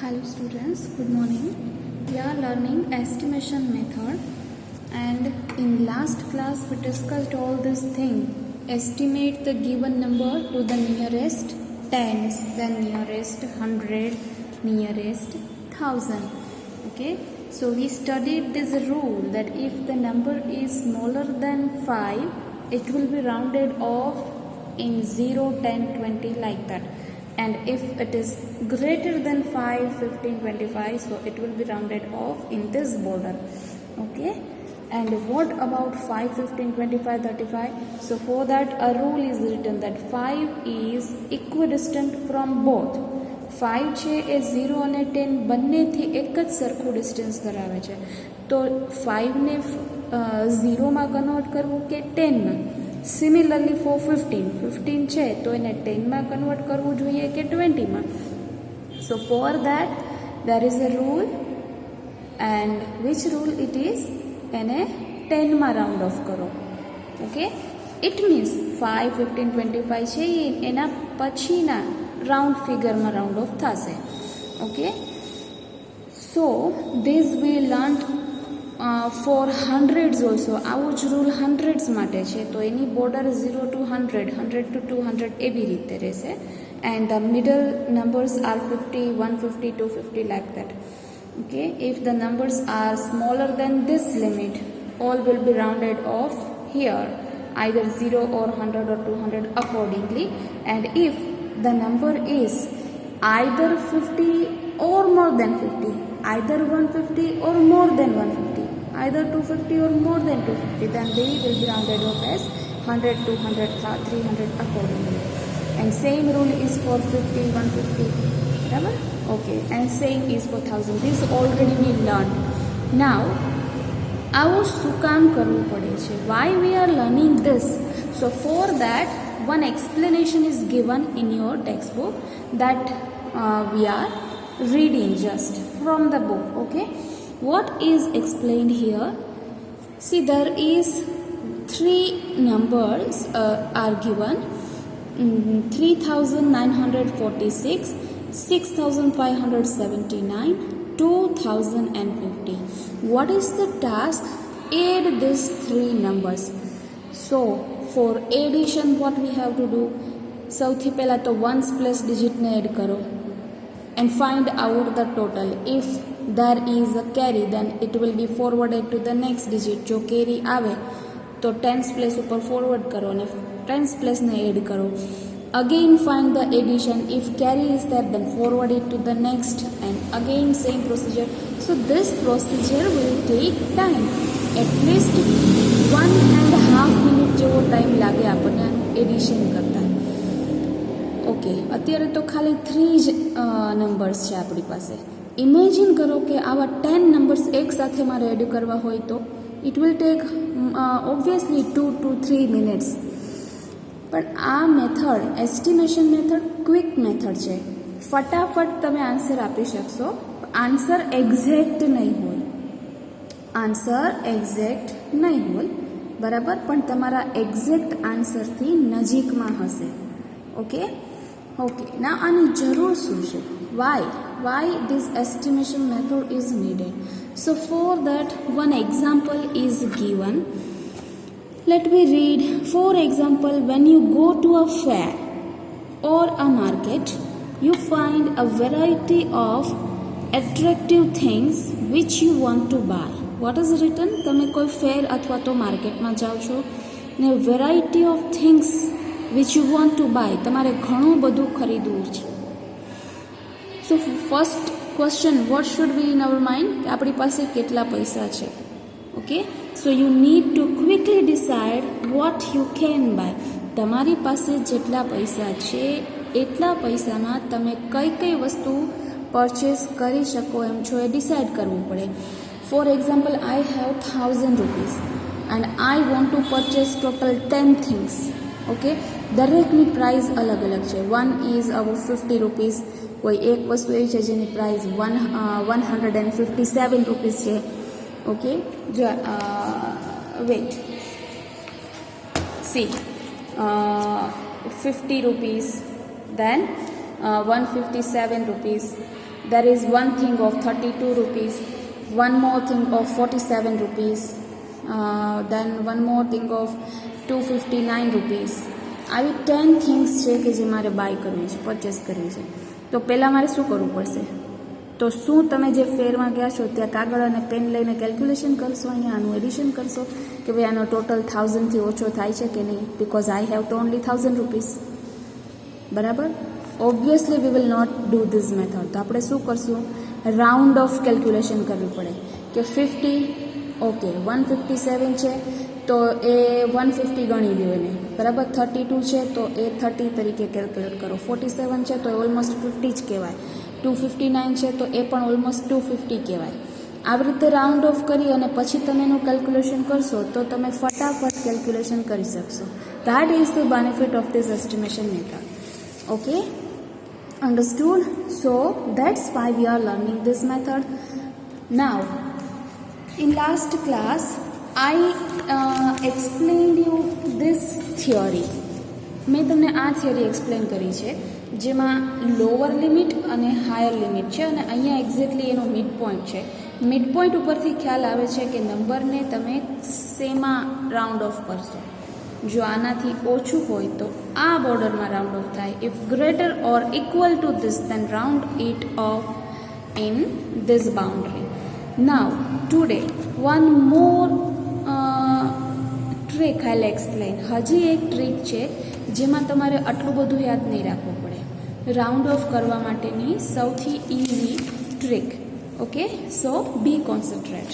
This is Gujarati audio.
Hello students, good morning. We are learning estimation method, and in last class we discussed all this thing. Estimate the given number to the nearest tens, then nearest hundred, nearest thousand. Okay, so we studied this rule that if the number is smaller than 5, it will be rounded off in 0, 10, 20 like that. And if it is greater than 5, 15, 25, so it will be rounded off in this border. Okay, and what about 5, 15, 25, 35? So for that a rule is written that 5 is equidistant from both. 5 છે એ 0 અને 10 બંનેથી એક જ સરખું ડિસ્ટન્સ ધરાવે છે. તો 5ને 0માં કન્વર્ટ કરવું કે 10માં. સિમિલરલી ફોર 15 છે તો એને 10માં કન્વર્ટ કરવું જોઈએ કે 20માં. So for that there is a rule, and which rule it is? એને 10માં રાઉન્ડ ઓફ કરો. ઓકે, ઇટ મીન્સ 5, 15, 25 છે એના પછીના રાઉન્ડ ફિગરમાં રાઉન્ડ ઓફ થશે. Okay, so this we learn for hundreds also. આવું જ રૂલ હંડ્રેડ્સ માટે છે, તો એની બોર્ડર 0 to 100, 100 to 200 એવી રીતે રહેશે. And the middle numbers R 50, 150, 250 like that. Okay, if the numbers are smaller than this limit, all will be rounded off here, either 0 or 100 or 200 accordingly. And if the number is either 50 or more than 50, either 150 or more than 150, either 250 or more than 250, then they will be rounded off as 100, 200, 300 accordingly. And same rule is for 50, 150. Remember? Okay, and same is for 1000. This already we learned. Now, આવું શું કામ કરવું પડે છે? Why we are learning this? So for that, one explanation is given in your textbook that we are reading just from the book. Okay, what is explained here? See, there is 3 numbers are given: 3946, 6579, 2050. What is the task? Add these 3 numbers. So for addition, what we have to do? સૌથી પહેલા તો ones plus digit ને એડ કરો and find out the total. If there is a carry, then it will be forwarded to the next digit. જો carry આવે તો tens place ઉપર forward કરો અને tens place ને એડ કરો. Again find the addition. If carry is there, then forward it to the next, and again same procedure. So this procedure will take time, at least 1.5 minute જેવો ટાઈમ લાગે આપણને આનું એડિશન કરતા. ઓકે, અત્યારે તો ખાલી 3 જ નંબર્સ છે આપણી પાસે. ઇમેજિન કરો કે આવા 10 નંબર્સ એક સાથે મારે એડ કરવા હોય તો it will take obviously 2 to 3 minutes. પણ આ method, estimation method, quick method છે. ફટાફટ તમે આન્સર આપી શકશો. આન્સર એક્ઝેક્ટ નહીં હોય, આન્સર એક્ઝેક્ટ નહીં હોય, બરાબર, પણ તમારા એક્ઝેક્ટ આન્સરથી નજીકમાં હશે. ઓકે, ઓકે, ના આની જરૂર શું છે? Why this estimation method is needed? So for that, one example is given. Let me read. For example, when you go to a fair or a market, you find a variety of attractive things which you want to buy. What is written? તમે કોઈ ફેર અથવા તો માર્કેટમાં જાઓ છો ને variety of things which you want to buy, તમારે ઘણું બધું ખરીદવું છે. So first question, what should be in our mind? કે આપણી પાસે કેટલા પૈસા છે. Okay, so you need to quickly decide what you can buy. તમારી પાસે જેટલા પૈસા છે એટલા પૈસામાં તમે કઈ કઈ વસ્તુ પરચેસ કરી શકો એમ છો એ ડિસાઇડ કરવું પડે. For example, I have 1000 rupees and I want to purchase total 10 things. Okay, દરેકની પ્રાઇસ અલગ અલગ છે. One is about 50 rupees. કોઈ એક વસ્તુ એવી છે જેની પ્રાઇસ 157 રૂપીસ છે. ઓકે, જો weight, C, 50 rupees, then 157 rupees, there is one thing of 32 rupees, one more thing of 47 rupees, then one more thing of 259 rupees. આવી 10 થિંગ્સ છે કે જે મારે બાય કરવી છે, પરચેસ કરવી છે. તો પહેલાં મારે શું કરવું પડશે? તો શું તમે જે ફેરમાં ગયા છો ત્યાં કાગળ અને પેન લઈને કેલ્ક્યુલેશન કરશો, અહીંયા આનું એડિશન કરશો કે ભાઈ આનો ટોટલ 1000થી ઓછો થાય છે કે નહીં, બિકોઝ આઈ હેવ તો ઓનલી 1000 રૂપીસ. બરાબર? Obviously we will not do this method. તો આપણે શું કરશું? રાઉન્ડ ઓફ કેલ્ક્યુલેશન કરવી પડે કે 50, ઓકે 157 છે તો એ 150 ગણી લ્યો એને, બરાબર. 32 છે તો એ 30 તરીકે કેલ્ક્યુલેટ કરો. 47 છે તો એ ઓલમોસ્ટ 50 જ કહેવાય. 259 છે તો એ પણ ઓલમોસ્ટ 250 કહેવાય. આવી રીતે રાઉન્ડ ઓફ કરી અને પછી તમે એનું કેલ્ક્યુલેશન કરશો તો તમે ફટાફટ કેલ્ક્યુલેશન કરી શકશો. That is the benefit of this estimation method. Okay, understood? So that's why we are learning this method. Now in last class I explained you this theory. મેં તમને આ થિયરી એક્સપ્લેન કરી છે જેમાં લોઅર લિમિટ અને હાયર લિમિટ છે અને અહીંયા એક્ઝેક્ટલી એનો મિડ પોઈન્ટ છે. મિડ પોઈન્ટ ઉપરથી ખ્યાલ આવે છે કે નંબરને તમે શેમાં રાઉન્ડ ઓફ કરશો. જો આનાથી ઓછું હોય તો આ બોર્ડરમાં રાઉન્ડ ઓફ થાય. If greater or equal to this then round it off in this boundary. Now today one more trick I will explain. હજી એક ટ્રીક છે જેમાં તમારે આટલું બધું યાદ નહીં રાખવું પડે. રાઉન્ડ ઓફ કરવા માટેની સૌથી ઇઝી ટ્રીક. ઓકે, સો બી કોન્સન્ટ્રેટ.